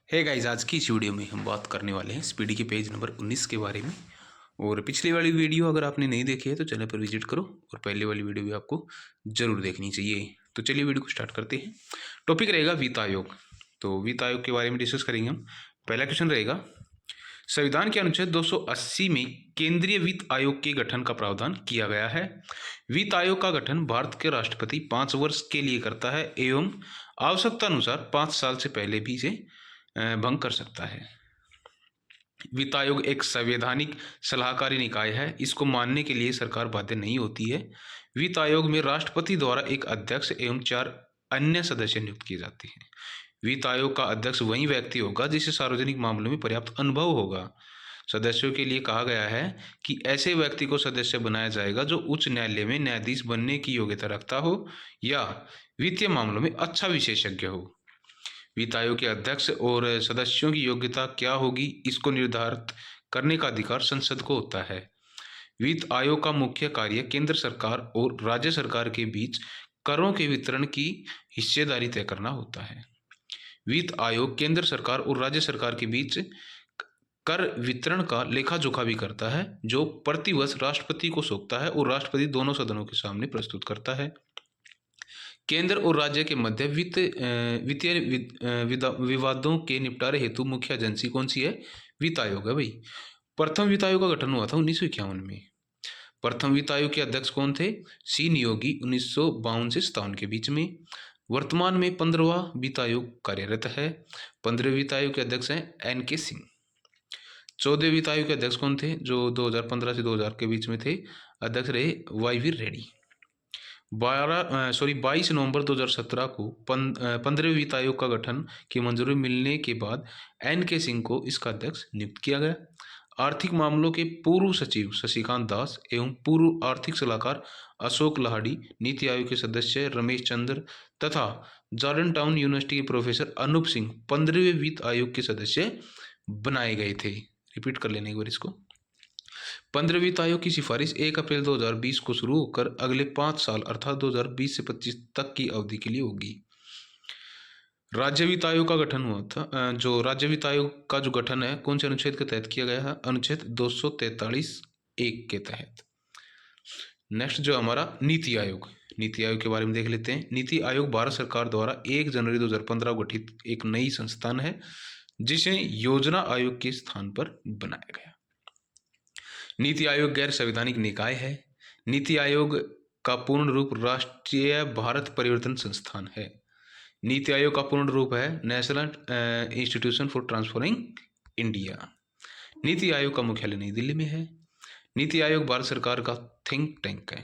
है गाइज, आज की इस वीडियो में हम बात करने वाले हैं स्पीडी के पेज नंबर 19 के बारे में। और पिछली वाली वीडियो अगर आपने नहीं देखी है तो चैनल पर विजिट करो और पहले वाली वीडियो भी आपको जरूर देखनी चाहिए। तो चलिए वीडियो को स्टार्ट करते हैं। टॉपिक रहेगा वित्त आयोग। तो वित्त आयोग के बारे में डिस्कस करेंगे हम। पहला क्वेश्चन रहेगा, संविधान के अनुच्छेद 280 में केंद्रीय वित्त आयोग के गठन का प्रावधान किया गया है। वित्त आयोग का गठन भारत के राष्ट्रपति 5 वर्ष के लिए करता है एवं आवश्यकता अनुसार 5 साल से पहले भी इसे भंग कर सकता है। वित्त आयोग एक संवैधानिक सलाहकारी निकाय है। इसको मानने के लिए सरकार बाध्य नहीं होती है। वित्त आयोग में राष्ट्रपति द्वारा एक अध्यक्ष एवं 4 अन्य सदस्य नियुक्त किए जाते हैं। वित्त आयोग का अध्यक्ष वही व्यक्ति होगा जिसे सार्वजनिक मामलों में पर्याप्त अनुभव होगा। सदस्यों के लिए कहा गया है कि ऐसे व्यक्ति को सदस्य बनाया जाएगा जो उच्च न्यायालय में न्यायाधीश बनने की योग्यता रखता हो या वित्तीय मामलों में अच्छा विशेषज्ञ हो। वित्त आयोग के अध्यक्ष और सदस्यों की योग्यता क्या होगी, इसको निर्धारित करने का अधिकार संसद को होता है। वित्त आयोग का मुख्य कार्य केंद्र सरकार और राज्य सरकार के बीच करों के वितरण की हिस्सेदारी तय करना होता है। वित्त आयोग केंद्र सरकार और राज्य सरकार के बीच कर वितरण का लेखा जोखा भी करता है, जो प्रतिवर्ष राष्ट्रपति को सौंपता है और राष्ट्रपति दोनों सदनों के सामने प्रस्तुत करता है। केंद्र और राज्य के मध्य वित्तीय विवादों के निपटारे हेतु मुख्य एजेंसी कौन सी है? वित्त आयोग है भाई। प्रथम वित्त आयोग का गठन हुआ था 1951 में। प्रथम वित्त आयोग के अध्यक्ष कौन थे? सी नियोगी 1952 से 57 के बीच में। वर्तमान में 15वां वित्त आयोग कार्यरत है। 15वें वित्त आयोग के अध्यक्ष हैं एन के सिंह। 14वें वित्त आयोग के अध्यक्ष कौन थे? जो 2015 से 2000 के बीच में थे, अध्यक्ष रहे वाई वी रेड्डी। 22 नवंबर 2017 को 15वें वित्त आयोग का गठन की मंजूरी मिलने के बाद एन के सिंह को इसका अध्यक्ष नियुक्त किया गया। आर्थिक मामलों के पूर्व सचिव शशिकांत दास एवं पूर्व आर्थिक सलाहकार अशोक लाहड़ी, नीति आयोग के सदस्य रमेश चंद्र तथा जॉर्डन टाउन यूनिवर्सिटी के प्रोफेसर अनूप सिंह 15वें वित्त आयोग के सदस्य बनाए गए थे। रिपीट कर लेने एक बार इसको। 15वें वित्त आयोग की सिफारिश 1 अप्रैल 2020 को शुरू होकर अगले 5 साल अर्थात 2020 से 25 तक की अवधि के लिए होगी। राज्य वित्त आयोग का गठन हुआ था। जो राज्य वित्त आयोग का जो गठन है कौन से अनुच्छेद के तहत किया गया है? अनुच्छेद 243(1) के तहत। नेक्स्ट जो हमारा नीति आयोग, नीति आयोग के बारे में देख लेते हैं। नीति आयोग भारत सरकार द्वारा 1 जनवरी 2015 को गठित एक नई संस्थान है जिसे योजना आयोग के स्थान पर बनाया गया। नीति आयोग गैर संवैधानिक निकाय है। नीति आयोग का पूर्ण रूप राष्ट्रीय भारत परिवर्तन संस्थान है। नीति आयोग का पूर्ण रूप है national institution for transforming India. NITI Aayog का मुख्यालय नई दिल्ली में है। नीति आयोग भारत सरकार का थिंक टैंक है।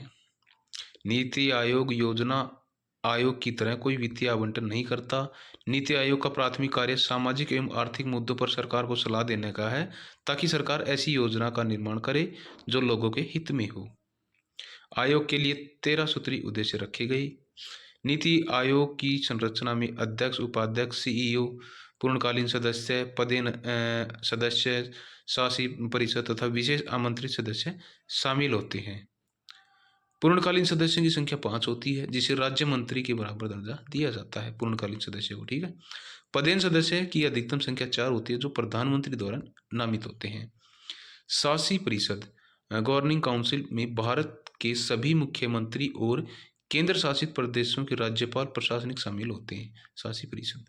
नीति आयोग योजना आयोग की तरह कोई वित्तीय आवंटन नहीं करता। नीति आयोग का प्राथमिक कार्य सामाजिक एवं आर्थिक मुद्दों पर सरकार को सलाह देने का है ताकि सरकार ऐसी योजना का निर्माण करे जो लोगों के हित में हो। आयोग के लिए 13 सूत्री उद्देश्य रखे गए। नीति आयोग की संरचना में अध्यक्ष, उपाध्यक्ष, सीईओ, पूर्णकालीन सदस्य, पदेन सदस्य, शासी परिषद तथा विशेष आमंत्रित सदस्य शामिल होते हैं। पूर्णकालीन सदस्यों की संख्या 5 होती है जिसे राज्य मंत्री के बराबर दर्जा दिया जाता है पूर्णकालीन सदस्य को। ठीक है। पदेन सदस्य की अधिकतम संख्या 4 होती है जो प्रधानमंत्री द्वारा नामित होते हैं। शासी परिषद गवर्निंग काउंसिल में भारत के सभी मुख्यमंत्री और केंद्र शासित प्रदेशों के राज्यपाल प्रशासनिक शामिल होते हैं। शासी परिषद।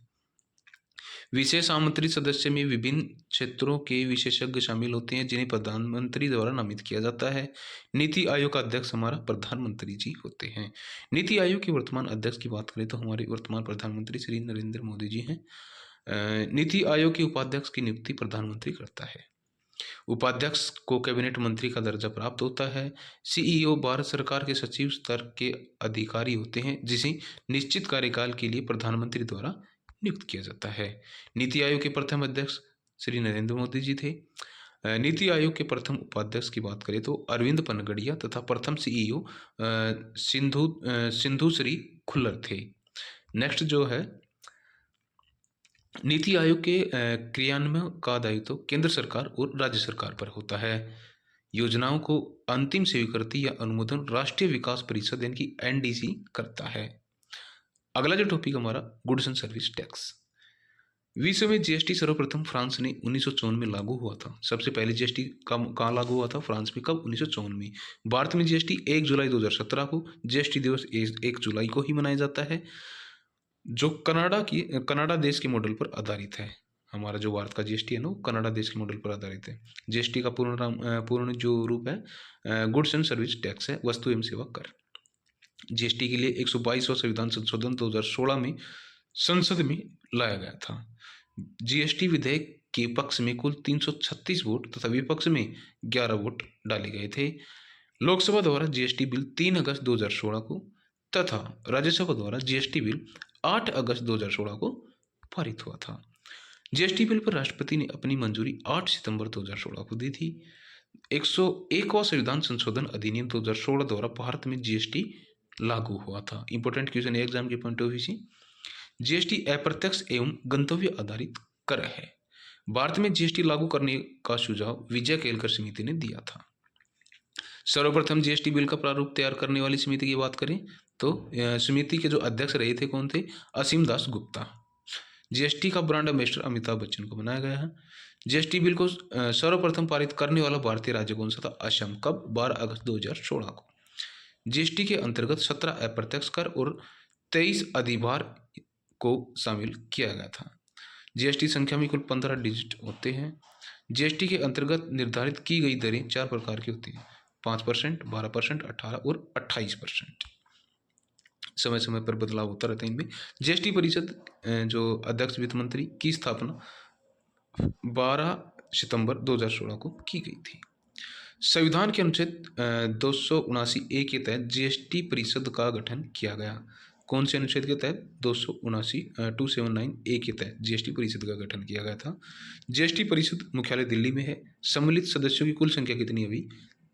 विशेष आमंत्रित सदस्य में विभिन्न क्षेत्रों के विशेषज्ञ शामिल होते हैं जिन्हें प्रधानमंत्री द्वारा नामित किया जाता है। नीति आयोग का अध्यक्ष हमारा प्रधानमंत्री जी होते हैं। नीति आयोग के वर्तमान अध्यक्ष की बात करें तो हमारे वर्तमान प्रधानमंत्री श्री नरेंद्र मोदी जी हैं। नीति आयोग के उपाध्यक्ष की नियुक्ति प्रधानमंत्री करता है। उपाध्यक्ष को कैबिनेट मंत्री का दर्जा प्राप्त होता है। सीईओ भारत सरकार के सचिव स्तर के अधिकारी होते हैं जिसे निश्चित कार्यकाल के लिए प्रधानमंत्री द्वारा नियुक्त किया जाता है। नीति आयोग के प्रथम अध्यक्ष श्री नरेंद्र मोदी जी थे। नीति आयोग के प्रथम उपाध्यक्ष की बात करें तो अरविंद पनगड़िया तथा प्रथम सीईओ सिंधु श्री खुल्लर थे। नेक्स्ट जो है, नीति आयोग के क्रियान्वयन का दायित्व केंद्र सरकार और राज्य सरकार पर होता है। योजनाओं को अंतिम स्वीकृति या अनुमोदन राष्ट्रीय विकास परिषद यानी कि एनडीसी करता है। अगला जो टॉपिक हमारा गुड्स एंड सर्विस टैक्स। विश्व में जीएसटी सर्वप्रथम फ्रांस ने 1954 में लागू हुआ था। सबसे पहले जीएसटी कहाँ लागू हुआ था? फ्रांस में। कब? 1954 में। भारत में जीएसटी 1 जुलाई 2017 को जीएसटी दिवस 1 जुलाई को ही मनाया जाता है, जो कनाडा देश के मॉडल पर आधारित है। हमारा जो भारत का जीएसटी है ना, वो कनाडा देश के मॉडल पर आधारित है। जीएसटी का पूर्ण जो रूप है गुड्स एंड सर्विस टैक्स है, वस्तु एवं सेवा कर। जीएसटी के लिए 122वां संविधान संशोधन 2016 में संसद में लाया गया था। जीएसटी विधेयक के पक्ष में कुल 336 वोट तथा विपक्ष में 11 वोट डाले गए थे। लोकसभा द्वारा जीएसटी बिल 3 अगस्त 2016 को तथा राज्यसभा द्वारा जीएसटी बिल 8 अगस्त 2016 को पारित हुआ था। जीएसटी बिल पर राष्ट्रपति ने अपनी मंजूरी 8 सितंबर 2016 को दी थी। 101वां संविधान संशोधन अधिनियम 2016 द्वारा भारत में जीएसटी लागू हुआ था। इंपॉर्टेंट क्वेश्चन है एग्जाम के पॉइंट ऑफ व्यू से। जीएसटी अप्रत्यक्ष एवं गंतव्य आधारित कर है। भारत में जीएसटी लागू करने का सुझाव विजय केलकर समिति ने दिया था। सर्वप्रथम जीएसटी बिल का प्रारूप तैयार करने वाली समिति की बात करें तो समिति के जो अध्यक्ष रहे थे कौन थे? असीम दास गुप्ता। जीएसटी का ब्रांड एम्बेसडर अमिताभ बच्चन को बनाया गया है। जीएसटी बिल को सर्वप्रथम पारित करने वाला भारतीय राज्य कौन सा था? असम। कब? 12 अगस्त 2016 को। जीएसटी के अंतर्गत 17 अप्रत्यक्ष कर और 23 अधिभार को शामिल किया गया था। जीएसटी संख्या में कुल 15 डिजिट होते हैं। जीएसटी के अंतर्गत निर्धारित की गई दरें 4 प्रकार की होती हैं: 5%, 12%, 18 और 28%। समय समय पर बदलाव होता रहता है इनमें। जीएसटी परिषद जो अध्यक्ष वित्त मंत्री की स्थापना 12 सितंबर 2016 को की गई थी। संविधान के अनुच्छेद 279A के तहत जीएसटी परिषद का गठन किया गया। कौन से अनुच्छेद के तहत? 279A के तहत जीएसटी परिषद का गठन किया गया था। जीएसटी परिषद मुख्यालय दिल्ली में है। सम्मिलित सदस्यों की कुल संख्या कितनी? अभी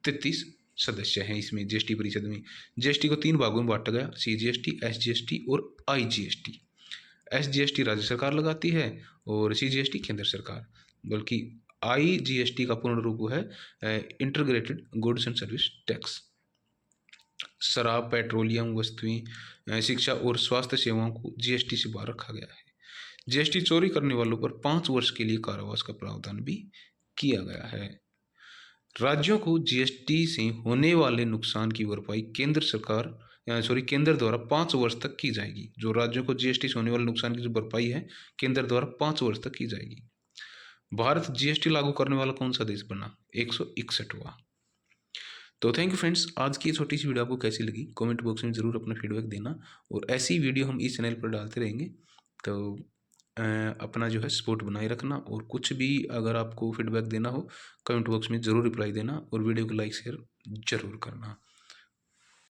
33 सदस्य हैं इसमें जीएसटी परिषद में। जीएसटी को 3 भागों में बांटा गया: सीजीएसटी, एसजीएसटी और आईजीएसटी। एसजीएसटी राज्य सरकार लगाती है और सीजीएसटी केंद्र सरकार। बल्कि आईजीएसटी का पूर्ण रूप है integrated goods and service tax. शराब, पेट्रोलियम वस्तुएं, शिक्षा और स्वास्थ्य सेवाओं को जीएसटी से बाहर रखा गया है। जीएसटी चोरी करने वालों पर 5 वर्ष के लिए कारावास का प्रावधान भी किया गया है। राज्यों को जीएसटी से होने वाले नुकसान की भरपाई केंद्र द्वारा 5 वर्ष तक की जाएगी। जो राज्यों को जीएसटी से होने वाले नुकसान की जो भरपाई है केंद्र द्वारा 5 वर्ष तक की जाएगी। भारत जीएसटी लागू करने वाला कौन सा देश बना? 161वां। तो थैंक यू फ्रेंड्स, आज की छोटी सी वीडियो आपको कैसी लगी कमेंट बॉक्स में ज़रूर अपना फीडबैक देना, और ऐसी वीडियो हम इस चैनल पर डालते रहेंगे। तो अपना जो है सपोर्ट बनाए रखना, और कुछ भी अगर आपको फीडबैक देना हो कमेंट बॉक्स में ज़रूर रिप्लाई देना, और वीडियो को लाइक शेयर ज़रूर करना।